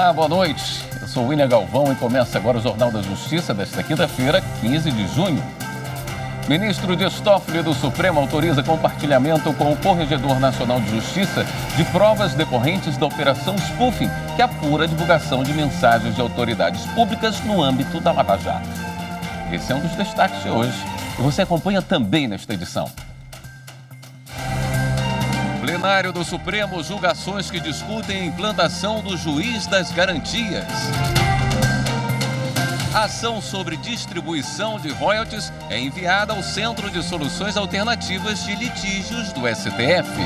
Olá, boa noite. Eu sou o William Galvão e começa agora o Jornal da Justiça desta quinta-feira, 15 de junho. Ministro Dias Toffoli do Supremo autoriza compartilhamento com o Corregedor Nacional de Justiça de provas decorrentes da Operação Spoofing, que apura a divulgação de mensagens de autoridades públicas no âmbito da Lava Jato. Esse é um dos destaques de hoje e você acompanha também nesta edição. Plenário do Supremo julga ações que discutem a implantação do juiz das garantias. A ação sobre distribuição de royalties é enviada ao Centro de Soluções Alternativas de Litígios do STF.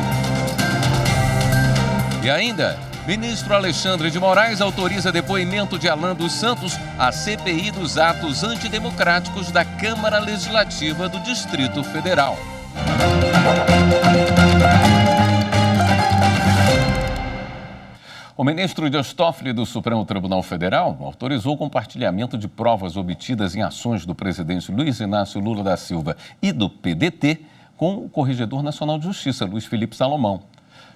E ainda, ministro Alexandre de Moraes autoriza depoimento de Alan dos Santos à CPI dos atos antidemocráticos da Câmara Legislativa do Distrito Federal. O ministro Dias Toffoli do Supremo Tribunal Federal autorizou o compartilhamento de provas obtidas em ações do presidente Luiz Inácio Lula da Silva e do PDT com o Corregedor Nacional de Justiça, Luiz Felipe Salomão.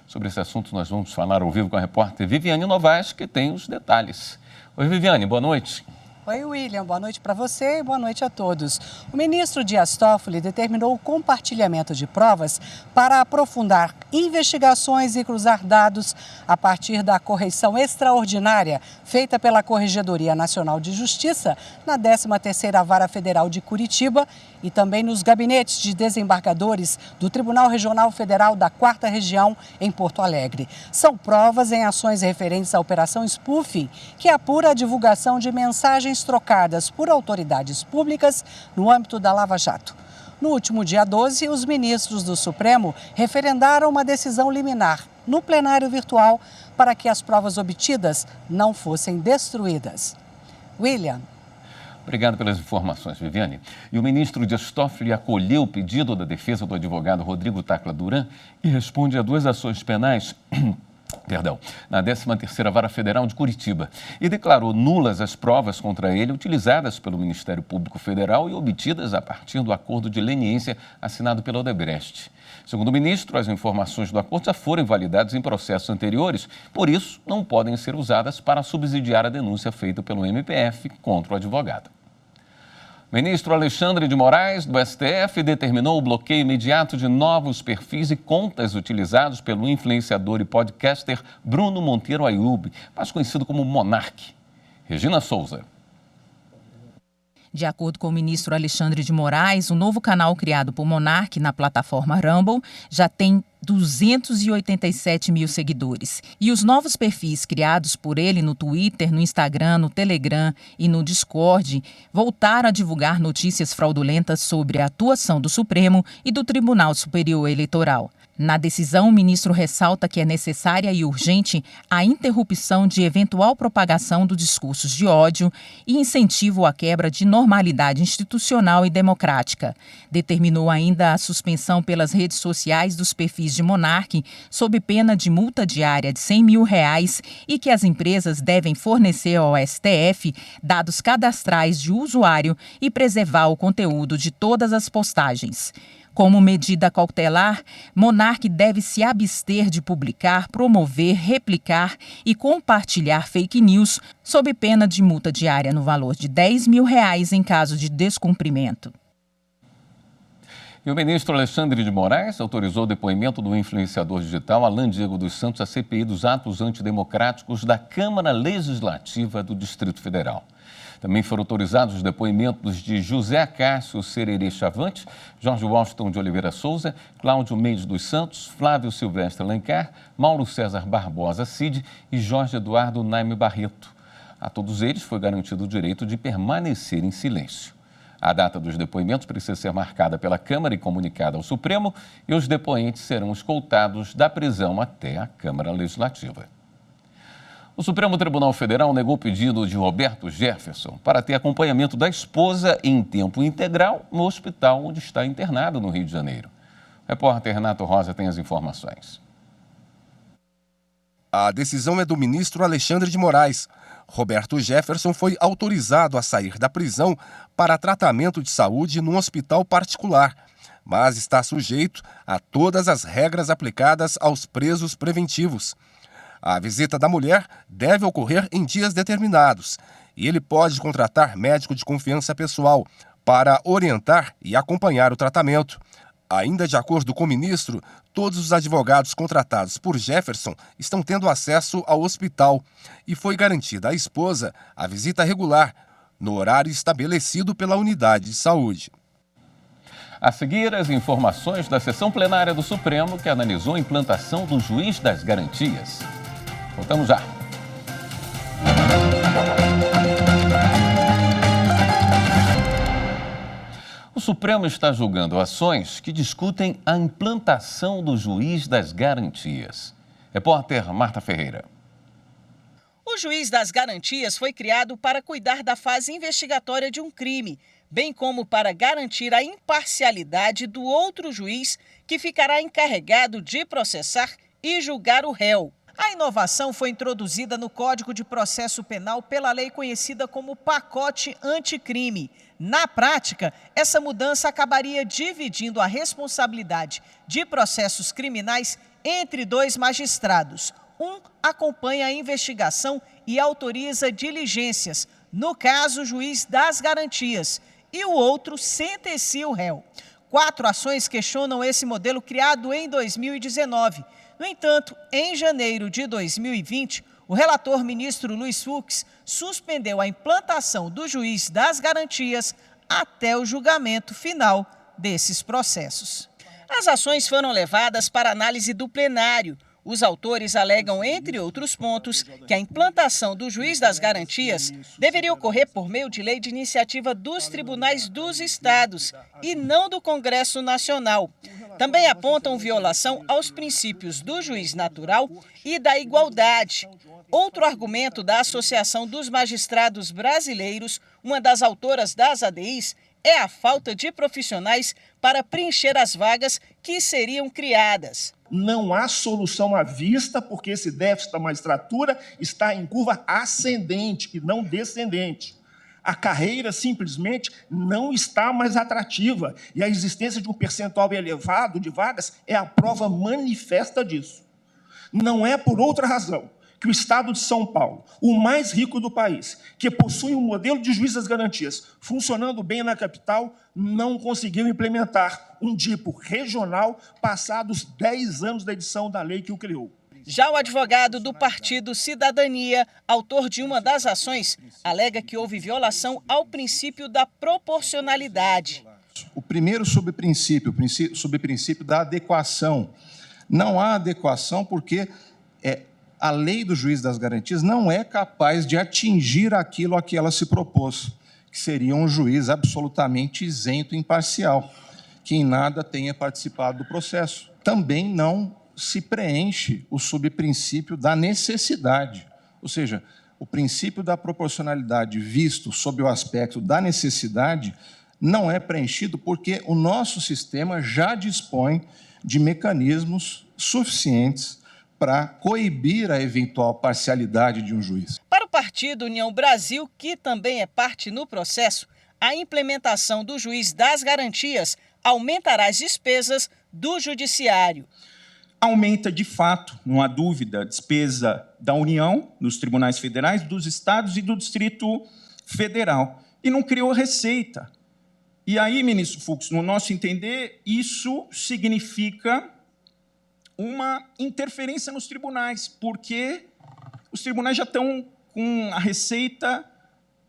Sobre esse assunto nós vamos falar ao vivo com a repórter Viviane Novaes, que tem os detalhes. Oi, Viviane, boa noite. Oi, William. Boa noite para você e boa noite a todos. O ministro Dias Toffoli determinou o compartilhamento de provas para aprofundar investigações e cruzar dados a partir da correição extraordinária feita pela Corregedoria Nacional de Justiça na 13ª Vara Federal de Curitiba e também nos gabinetes de desembargadores do Tribunal Regional Federal da 4ª Região em Porto Alegre. São provas em ações referentes à Operação Spoofing, que apura a divulgação de mensagens trocadas por autoridades públicas no âmbito da Lava Jato. No último dia 12, os ministros do Supremo referendaram uma decisão liminar no plenário virtual para que as provas obtidas não fossem destruídas. William. Obrigado pelas informações, Viviane. E o ministro Dias Toffoli acolheu o pedido da defesa do advogado Rodrigo Tacla Duran e responde a 2 ações penais na 13ª Vara Federal de Curitiba e declarou nulas as provas contra ele utilizadas pelo Ministério Público Federal e obtidas a partir do acordo de leniência assinado pela Odebrecht. Segundo o ministro, as informações do acordo já foram invalidadas em processos anteriores, por isso não podem ser usadas para subsidiar a denúncia feita pelo MPF contra o advogado. O ministro Alexandre de Moraes, do STF, determinou o bloqueio imediato de novos perfis e contas utilizados pelo influenciador e podcaster Bruno Monteiro Ayub, mais conhecido como Monark. Regina Souza. De acordo com o ministro Alexandre de Moraes, o novo canal criado por Monark na plataforma Rumble já tem 287 mil seguidores. E os novos perfis criados por ele no Twitter, no Instagram, no Telegram e no Discord voltaram a divulgar notícias fraudulentas sobre a atuação do Supremo e do Tribunal Superior Eleitoral. Na decisão, o ministro ressalta que é necessária e urgente a interrupção de eventual propagação dos discursos de ódio e incentivo à quebra de normalidade institucional e democrática. Determinou ainda a suspensão pelas redes sociais dos perfis de Monark, sob pena de multa diária de R$100 mil e que as empresas devem fornecer ao STF dados cadastrais de usuário e preservar o conteúdo de todas as postagens. Como medida cautelar, Monark deve se abster de publicar, promover, replicar e compartilhar fake news sob pena de multa diária no valor de R$10 mil em caso de descumprimento. E o ministro Alexandre de Moraes autorizou o depoimento do influenciador digital Alan Diego dos Santos à CPI dos atos antidemocráticos da Câmara Legislativa do Distrito Federal. Também foram autorizados os depoimentos de José Cássio Sererê Chavante, Jorge Washington de Oliveira Souza, Cláudio Mendes dos Santos, Flávio Silvestre Alencar, Mauro César Barbosa Cid e Jorge Eduardo Naime Barreto. A todos eles foi garantido o direito de permanecer em silêncio. A data dos depoimentos precisa ser marcada pela Câmara e comunicada ao Supremo e os depoentes serão escoltados da prisão até a Câmara Legislativa. O Supremo Tribunal Federal negou o pedido de Roberto Jefferson para ter acompanhamento da esposa em tempo integral no hospital onde está internado no Rio de Janeiro. O repórter Renato Rosa tem as informações. A decisão é do ministro Alexandre de Moraes. Roberto Jefferson foi autorizado a sair da prisão para tratamento de saúde num hospital particular, mas está sujeito a todas as regras aplicadas aos presos preventivos. A visita da mulher deve ocorrer em dias determinados e ele pode contratar médico de confiança pessoal para orientar e acompanhar o tratamento. Ainda de acordo com o ministro, todos os advogados contratados por Jefferson estão tendo acesso ao hospital e foi garantida à esposa a visita regular, no horário estabelecido pela unidade de saúde. A seguir, as informações da sessão plenária do Supremo que analisou a implantação do juiz das garantias. Voltamos já. O Supremo está julgando ações que discutem a implantação do juiz das garantias. Repórter Marta Ferreira. O juiz das garantias foi criado para cuidar da fase investigatória de um crime, bem como para garantir a imparcialidade do outro juiz que ficará encarregado de processar e julgar o réu. A inovação foi introduzida no Código de Processo Penal pela lei conhecida como Pacote Anticrime. Na prática, essa mudança acabaria dividindo a responsabilidade de processos criminais entre dois magistrados. Um acompanha a investigação e autoriza diligências, no caso, o juiz das garantias, e o outro sentencia o réu. 4 ações questionam esse modelo criado em 2019. No entanto, em janeiro de 2020, o relator ministro Luiz Fux suspendeu a implantação do juiz das garantias até o julgamento final desses processos. As ações foram levadas para análise do plenário. Os autores alegam, entre outros pontos, que a implantação do juiz das garantias deveria ocorrer por meio de lei de iniciativa dos tribunais dos estados e não do Congresso Nacional. Também apontam violação aos princípios do juiz natural e da igualdade. Outro argumento da Associação dos Magistrados Brasileiros, uma das autoras das ADIs, é a falta de profissionais para preencher as vagas que seriam criadas. Não há solução à vista, porque esse déficit da magistratura está em curva ascendente e não descendente. A carreira simplesmente não está mais atrativa e a existência de um percentual elevado de vagas é a prova manifesta disso. Não é por outra razão que o Estado de São Paulo, o mais rico do país, que possui um modelo de juiz das garantias funcionando bem na capital, não conseguiu implementar um tipo regional passados 10 anos da edição da lei que o criou. Já o advogado do Partido Cidadania, autor de uma das ações, alega que houve violação ao princípio da proporcionalidade. O primeiro subprincípio, o subprincípio da adequação. Não há adequação porque a lei do juiz das garantias não é capaz de atingir aquilo a que ela se propôs, que seria um juiz absolutamente isento e imparcial, que em nada tenha participado do processo. Também não se preenche o subprincípio da necessidade, ou seja, o princípio da proporcionalidade visto sob o aspecto da necessidade não é preenchido porque o nosso sistema já dispõe de mecanismos suficientes para coibir a eventual parcialidade de um juiz. Para o Partido União Brasil, que também é parte no processo, a implementação do juiz das garantias aumentará as despesas do judiciário. Aumenta, de fato, não há dúvida, a despesa da União, nos tribunais federais, dos estados e do Distrito Federal. E não criou receita. E aí, ministro Fux, no nosso entender, isso significa uma interferência nos tribunais, porque os tribunais já estão com a receita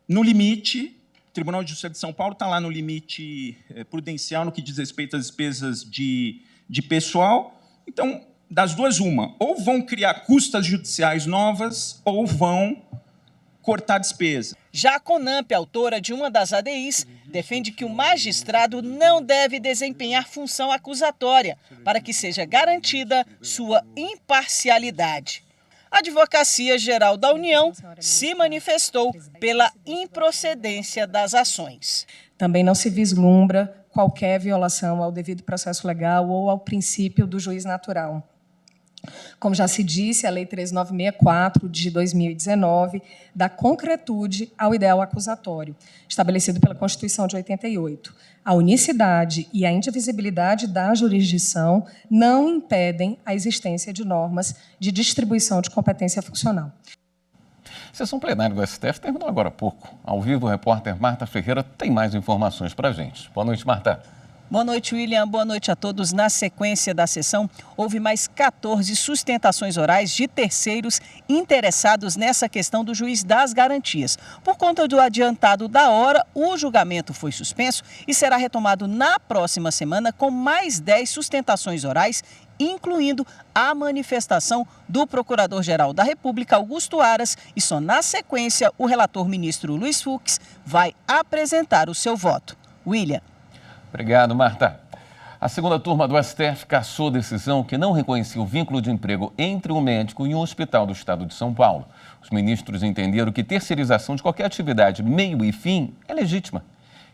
no limite. O Tribunal de Justiça de São Paulo está lá no limite prudencial no que diz respeito às despesas de pessoal. Então, das duas, uma. Ou vão criar custas judiciais novas, ou vão cortar despesa. Já a CONAMP, autora de uma das ADIs, defende que o magistrado não deve desempenhar função acusatória para que seja garantida sua imparcialidade. A Advocacia Geral da União se manifestou pela improcedência das ações. Também não se vislumbra qualquer violação ao devido processo legal ou ao princípio do juiz natural. Como já se disse, a Lei 13964 de 2019 dá concretude ao ideal acusatório, estabelecido pela Constituição de 88. A unicidade e a indivisibilidade da jurisdição não impedem a existência de normas de distribuição de competência funcional. A sessão plenária do STF terminou agora há pouco. Ao vivo, o repórter Marta Ferreira tem mais informações para a gente. Boa noite, Marta. Boa noite, William. Boa noite a todos. Na sequência da sessão, houve mais 14 sustentações orais de terceiros interessados nessa questão do juiz das garantias. Por conta do adiantado da hora, o julgamento foi suspenso e será retomado na próxima semana com mais 10 sustentações orais, incluindo a manifestação do Procurador-Geral da República, Augusto Aras, e só na sequência o relator ministro Luiz Fux vai apresentar o seu voto. William. Obrigado, Marta. A segunda turma do STF cassou decisão que não reconhecia o vínculo de emprego entre um médico e um hospital do estado de São Paulo. Os ministros entenderam que terceirização de qualquer atividade, meio e fim, é legítima.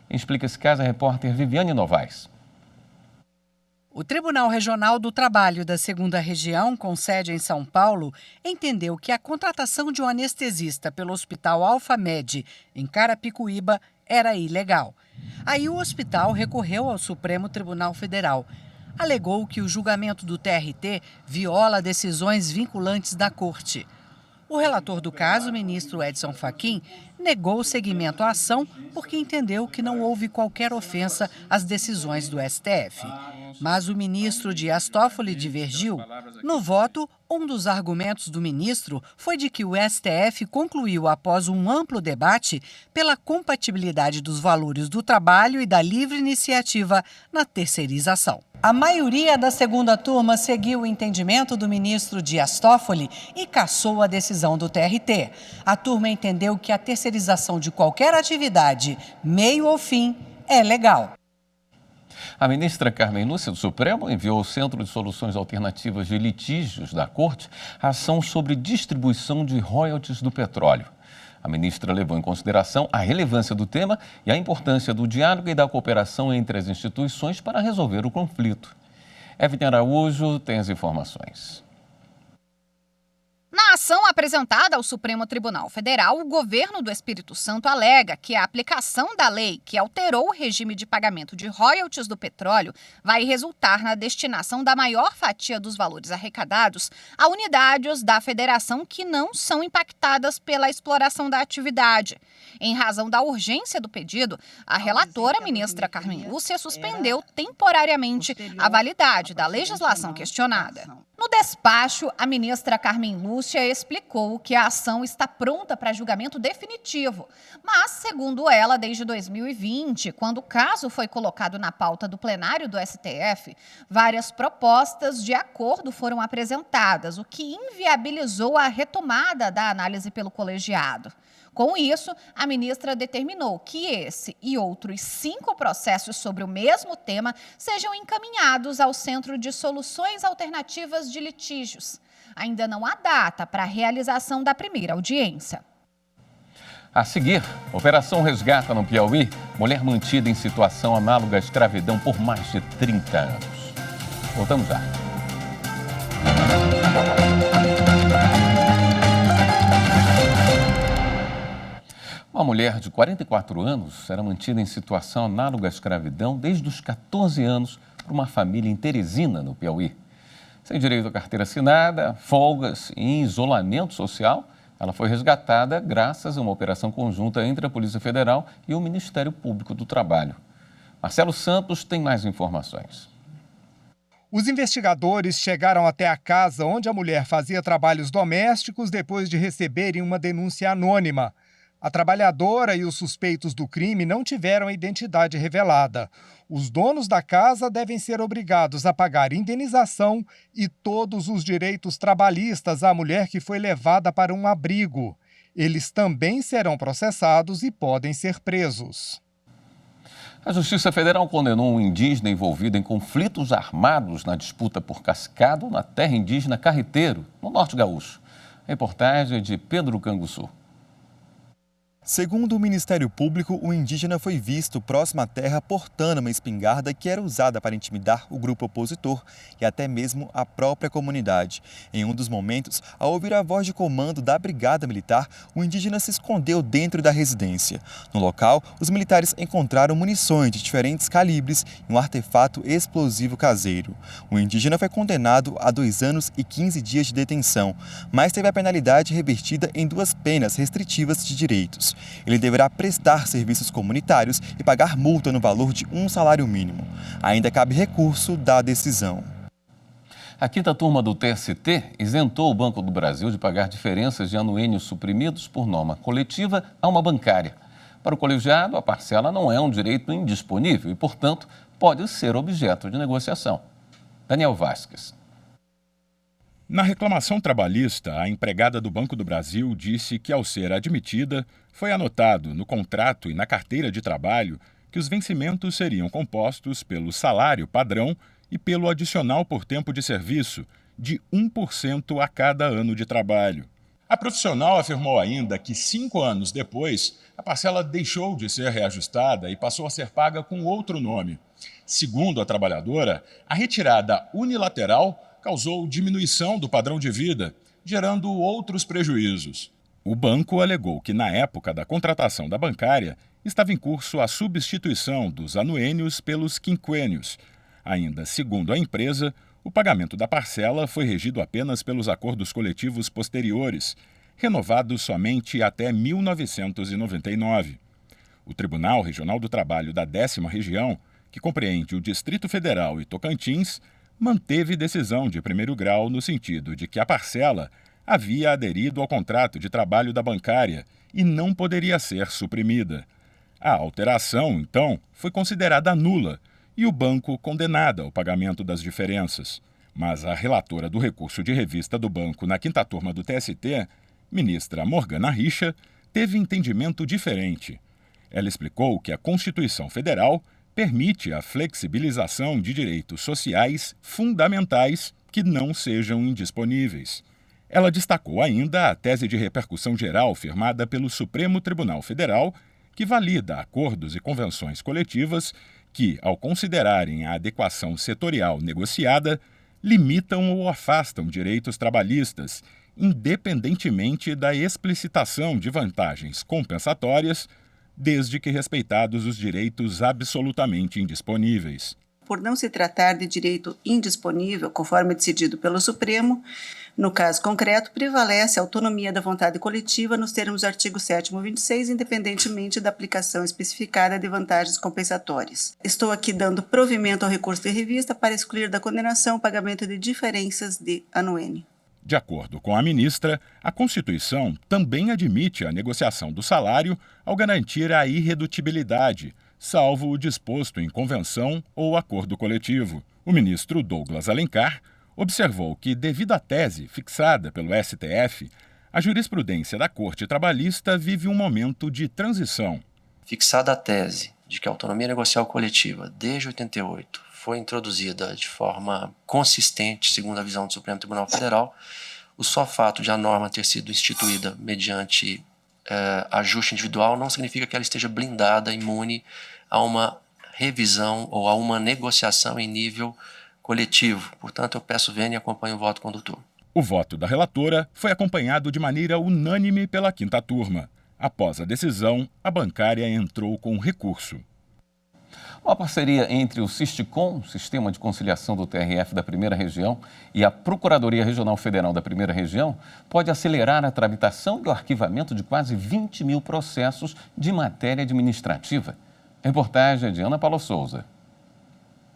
Quem explica esse caso é a repórter Viviane Novaes. O Tribunal Regional do Trabalho da 2ª Região, com sede em São Paulo, entendeu que a contratação de um anestesista pelo Hospital Alfamed, em Carapicuíba, era ilegal. Aí o hospital recorreu ao Supremo Tribunal Federal. Alegou que o julgamento do TRT viola decisões vinculantes da Corte. O relator do caso, o ministro Edson Fachin, negou seguimento à ação porque entendeu que não houve qualquer ofensa às decisões do STF. Mas o ministro Dias Toffoli divergiu. No voto, um dos argumentos do ministro foi de que o STF concluiu, após um amplo debate, pela compatibilidade dos valores do trabalho e da livre iniciativa na terceirização. A maioria da segunda turma seguiu o entendimento do ministro Dias Toffoli e cassou a decisão do TRT. A turma entendeu que a terceirização de qualquer atividade, meio ou fim, é legal. A ministra Carmen Lúcia do Supremo enviou ao Centro de Soluções Alternativas de Litígios da Corte a ação sobre distribuição de royalties do petróleo. A ministra levou em consideração a relevância do tema e a importância do diálogo e da cooperação entre as instituições para resolver o conflito. Evelyn Araújo tem as informações. Na ação apresentada ao Supremo Tribunal Federal, o governo do Espírito Santo alega que a aplicação da lei que alterou o regime de pagamento de royalties do petróleo vai resultar na destinação da maior fatia dos valores arrecadados a unidades da federação que não são impactadas pela exploração da atividade. Em razão da urgência do pedido, a relatora, ministra Carmen Lúcia, suspendeu temporariamente a validade da legislação questionada. No despacho, a ministra Carmen Lúcia explicou que a ação está pronta para julgamento definitivo, mas, segundo ela, desde 2020, quando o caso foi colocado na pauta do plenário do STF, várias propostas de acordo foram apresentadas, o que inviabilizou a retomada da análise pelo colegiado. Com isso, a ministra determinou que esse e outros 5 processos sobre o mesmo tema sejam encaminhados ao Centro de Soluções Alternativas de Litígios. Ainda não há data para a realização da primeira audiência. A seguir, Operação Resgata no Piauí, mulher mantida em situação análoga à escravidão por mais de 30 anos. Voltamos já. Uma mulher de 44 anos era mantida em situação análoga à escravidão desde os 14 anos por uma família em Teresina, no Piauí. Sem direito à carteira assinada, folgas e em isolamento social, ela foi resgatada graças a uma operação conjunta entre a Polícia Federal e o Ministério Público do Trabalho. Marcelo Santos tem mais informações. Os investigadores chegaram até a casa onde a mulher fazia trabalhos domésticos depois de receberem uma denúncia anônima. A trabalhadora e os suspeitos do crime não tiveram a identidade revelada. Os donos da casa devem ser obrigados a pagar indenização e todos os direitos trabalhistas à mulher que foi levada para um abrigo. Eles também serão processados e podem ser presos. A Justiça Federal condenou um indígena envolvido em conflitos armados na disputa por cascado na terra indígena Carreteiro, no Norte Gaúcho. Reportagem de Pedro Canguçu. Segundo o Ministério Público, o indígena foi visto próximo à terra portando uma espingarda que era usada para intimidar o grupo opositor e até mesmo a própria comunidade. Em um dos momentos, ao ouvir a voz de comando da Brigada Militar, o indígena se escondeu dentro da residência. No local, os militares encontraram munições de diferentes calibres e um artefato explosivo caseiro. O indígena foi condenado a 2 anos e 15 dias de detenção, mas teve a penalidade revertida em 2 penas restritivas de direitos. Ele deverá prestar serviços comunitários e pagar multa no valor de 1 salário mínimo. Ainda cabe recurso da decisão. A 5ª turma do TST isentou o Banco do Brasil de pagar diferenças de anuênios suprimidos por norma coletiva a uma bancária. Para o colegiado, a parcela não é um direito indisponível e, portanto, pode ser objeto de negociação. Daniel Vasquez. Na reclamação trabalhista, a empregada do Banco do Brasil disse que, ao ser admitida, foi anotado no contrato e na carteira de trabalho que os vencimentos seriam compostos pelo salário padrão e pelo adicional por tempo de serviço, de 1% a cada ano de trabalho. A profissional afirmou ainda que 5 anos depois, a parcela deixou de ser reajustada e passou a ser paga com outro nome. Segundo a trabalhadora, a retirada unilateral causou diminuição do padrão de vida, gerando outros prejuízos. O banco alegou que, na época da contratação da bancária, estava em curso a substituição dos anuênios pelos quinquênios. Ainda segundo a empresa, o pagamento da parcela foi regido apenas pelos acordos coletivos posteriores, renovados somente até 1999. O Tribunal Regional do Trabalho da 10ª Região, que compreende o Distrito Federal e Tocantins, manteve decisão de primeiro grau no sentido de que a parcela havia aderido ao contrato de trabalho da bancária e não poderia ser suprimida. A alteração, então, foi considerada nula e o banco condenado ao pagamento das diferenças. Mas a relatora do recurso de revista do banco na 5ª turma do TST, ministra Morgana Richa, teve entendimento diferente. Ela explicou que a Constituição Federal permite a flexibilização de direitos sociais fundamentais que não sejam indisponíveis. Ela destacou ainda a tese de repercussão geral firmada pelo Supremo Tribunal Federal, que valida acordos e convenções coletivas que, ao considerarem a adequação setorial negociada, limitam ou afastam direitos trabalhistas, independentemente da explicitação de vantagens compensatórias, desde que respeitados os direitos absolutamente indisponíveis. Por não se tratar de direito indisponível, conforme decidido pelo Supremo, no caso concreto, prevalece a autonomia da vontade coletiva nos termos do artigo 7º 26, independentemente da aplicação especificada de vantagens compensatórias. Estou aqui dando provimento ao recurso de revista para excluir da condenação o pagamento de diferenças de anuênio. De acordo com a ministra, a Constituição também admite a negociação do salário ao garantir a irredutibilidade, salvo o disposto em convenção ou acordo coletivo. O ministro Douglas Alencar observou que, devido à tese fixada pelo STF, a jurisprudência da Corte Trabalhista vive um momento de transição. Fixada a tese de que a autonomia negocial coletiva, desde 88, foi introduzida de forma consistente, segundo a visão do Supremo Tribunal Federal, o só fato de a norma ter sido instituída mediante ajuste individual não significa que ela esteja blindada, imune a uma revisão ou a uma negociação em nível coletivo. Portanto, eu peço vênia e acompanho o voto condutor. O voto da relatora foi acompanhado de maneira unânime pela 5ª turma. Após a decisão, a bancária entrou com recurso. Uma parceria entre o SISTICOM, Sistema de Conciliação do TRF da 1ª Região, e a Procuradoria Regional Federal da 1ª Região pode acelerar a tramitação e o arquivamento de quase 20 mil processos de matéria administrativa. Reportagem de Ana Paula Souza.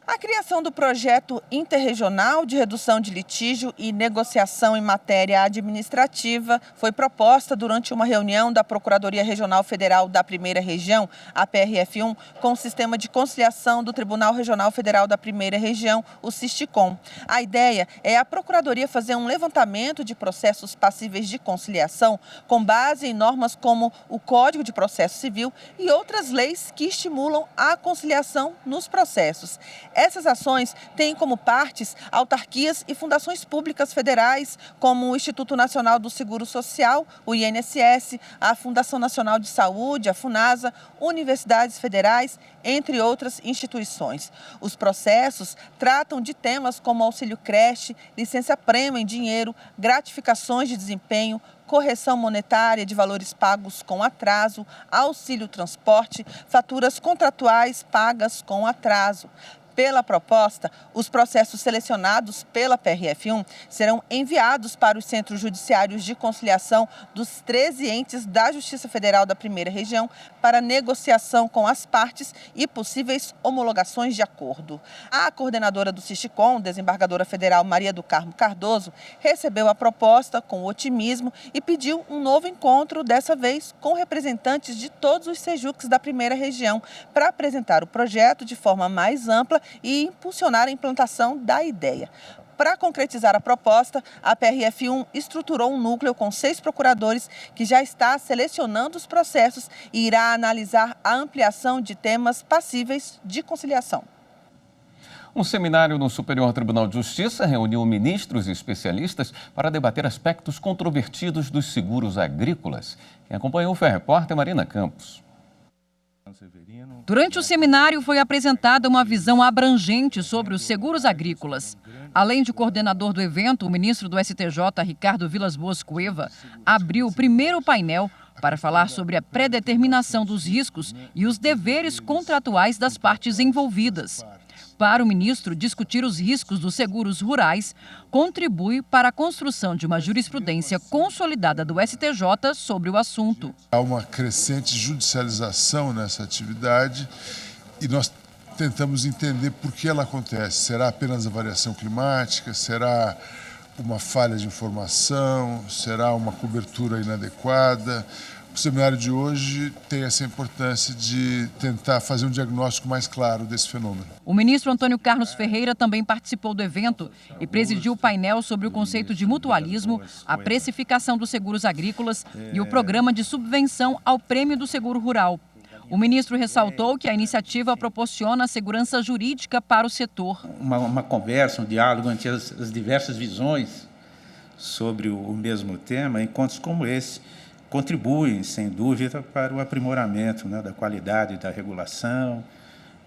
A criação do projeto interregional de redução de litígio e negociação em matéria administrativa foi proposta durante uma reunião da Procuradoria Regional Federal da 1ª Região, a PRF1, com o Sistema de Conciliação do Tribunal Regional Federal da 1ª Região, o SISTICOM. A ideia é a Procuradoria fazer um levantamento de processos passíveis de conciliação com base em normas como o Código de Processo Civil e outras leis que estimulam a conciliação nos processos. Essas ações têm como partes autarquias e fundações públicas federais, como o Instituto Nacional do Seguro Social, o INSS, a Fundação Nacional de Saúde, a FUNASA, universidades federais, entre outras instituições. Os processos tratam de temas como auxílio creche, licença-prêmio em dinheiro, gratificações de desempenho, correção monetária de valores pagos com atraso, auxílio transporte, faturas contratuais pagas com atraso. Pela proposta, os processos selecionados pela PRF1 serão enviados para os centros judiciários de conciliação dos 13 entes da Justiça Federal da Primeira Região para negociação com as partes e possíveis homologações de acordo. A coordenadora do SISTICOM, desembargadora federal Maria do Carmo Cardoso, recebeu a proposta com otimismo e pediu um novo encontro, dessa vez com representantes de todos os SEJUCs da Primeira Região, para apresentar o projeto de forma mais ampla e impulsionar a implantação da ideia. Para concretizar a proposta, a PRF1 estruturou um núcleo com 6 procuradores que já está selecionando os processos e irá analisar a ampliação de temas passíveis de conciliação. Um seminário no Superior Tribunal de Justiça reuniu ministros e especialistas para debater aspectos controvertidos dos seguros agrícolas. Quem acompanhou foi a repórter Marina Campos. Durante o seminário foi apresentada uma visão abrangente sobre os seguros agrícolas. Além de coordenador do evento, o ministro do STJ, Ricardo Vilas Boas Cueva, abriu o primeiro painel para falar sobre a predeterminação dos riscos e os deveres contratuais das partes envolvidas. Para o ministro, discutir os riscos dos seguros rurais contribui para a construção de uma jurisprudência consolidada do STJ sobre o assunto. Há uma crescente judicialização nessa atividade e nós tentamos entender por que ela acontece. Será apenas a variação climática? Será uma falha de informação? Será uma cobertura inadequada? O seminário de hoje tem essa importância de tentar fazer um diagnóstico mais claro desse fenômeno. O ministro Antônio Carlos Ferreira também participou do evento e presidiu o painel sobre o conceito de mutualismo, a precificação dos seguros agrícolas e o programa de subvenção ao prêmio do seguro rural. O ministro ressaltou que a iniciativa proporciona segurança jurídica para o setor. Uma conversa, um diálogo entre as diversas visões sobre o mesmo tema, encontros como esse contribuem, sem dúvida, para o aprimoramento, da qualidade da regulação,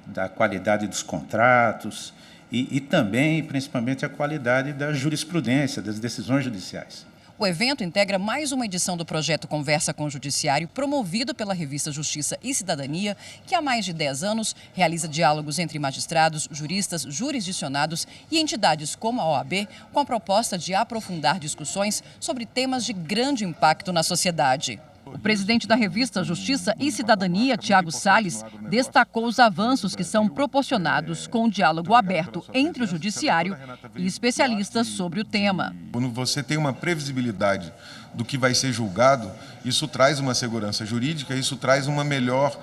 da qualidade dos contratos e também, principalmente, a qualidade da jurisprudência, das decisões judiciais. O evento integra mais uma edição do projeto Conversa com o Judiciário, promovido pela revista Justiça e Cidadania, que há mais de 10 anos realiza diálogos entre magistrados, juristas, jurisdicionados e entidades como a OAB, com a proposta de aprofundar discussões sobre temas de grande impacto na sociedade. O presidente da revista Justiça e Cidadania, Tiago Salles, destacou os avanços que são proporcionados com o diálogo aberto entre o judiciário e especialistas sobre o tema. Quando você tem uma previsibilidade do que vai ser julgado, isso traz uma segurança jurídica, isso traz uma melhor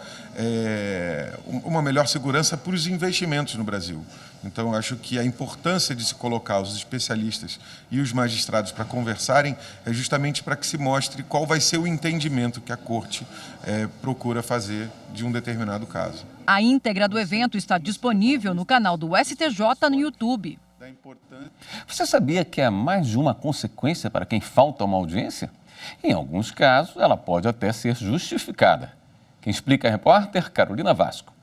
segurança para os investimentos no Brasil. Então, acho que a importância de se colocar os especialistas e os magistrados para conversarem é justamente para que se mostre qual vai ser o entendimento que a Corte procura fazer de um determinado caso. A íntegra do evento está disponível no canal do STJ no YouTube. Você sabia que há mais de uma consequência para quem falta a uma audiência? Em alguns casos, ela pode até ser justificada. Quem explica é a repórter Carolina Vasco.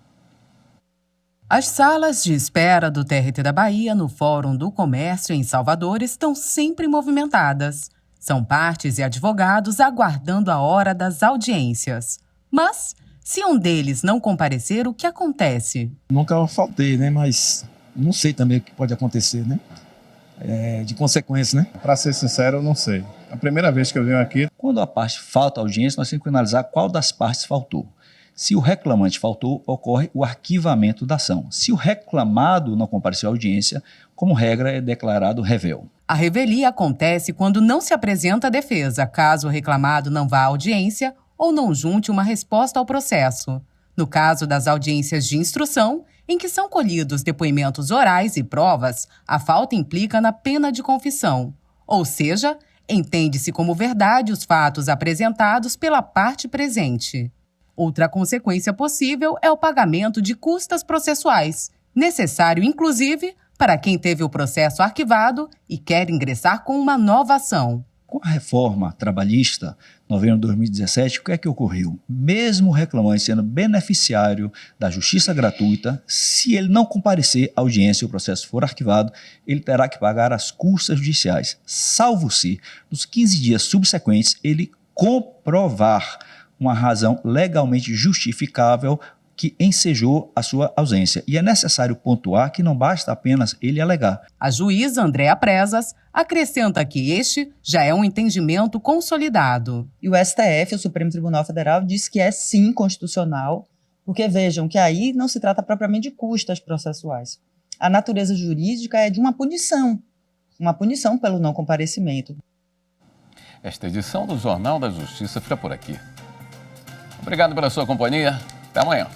As salas de espera do TRT da Bahia no Fórum do Comércio em Salvador estão sempre movimentadas. São partes e advogados aguardando a hora das audiências. Mas, se um deles não comparecer, o que acontece? Nunca faltei, mas não sei também o que pode acontecer, de consequência, Para ser sincero, eu não sei. A primeira vez que eu venho aqui... Quando a parte falta audiência, nós temos que analisar qual das partes faltou. Se o reclamante faltou, ocorre o arquivamento da ação. Se o reclamado não compareceu à audiência, como regra, é declarado revel. A revelia acontece quando não se apresenta a defesa, caso o reclamado não vá à audiência ou não junte uma resposta ao processo. No caso das audiências de instrução, em que são colhidos depoimentos orais e provas, a falta implica na pena de confissão. Ou seja, entende-se como verdade os fatos apresentados pela parte presente. Outra consequência possível é o pagamento de custas processuais, necessário, inclusive, para quem teve o processo arquivado e quer ingressar com uma nova ação. Com a reforma trabalhista, novembro de 2017, o que é que ocorreu? Mesmo o reclamante sendo beneficiário da justiça gratuita, se ele não comparecer à audiência e o processo for arquivado, ele terá que pagar as custas judiciais, salvo se, nos 15 dias subsequentes, ele comprovar uma razão legalmente justificável que ensejou a sua ausência. E é necessário pontuar que não basta apenas ele alegar. A juíza Andréa Presas acrescenta que este já é um entendimento consolidado. E o STF, o Supremo Tribunal Federal, diz que é sim constitucional, porque vejam que aí não se trata propriamente de custas processuais. A natureza jurídica é de uma punição pelo não comparecimento. Esta edição do Jornal da Justiça fica por aqui. Obrigado pela sua companhia. Até amanhã.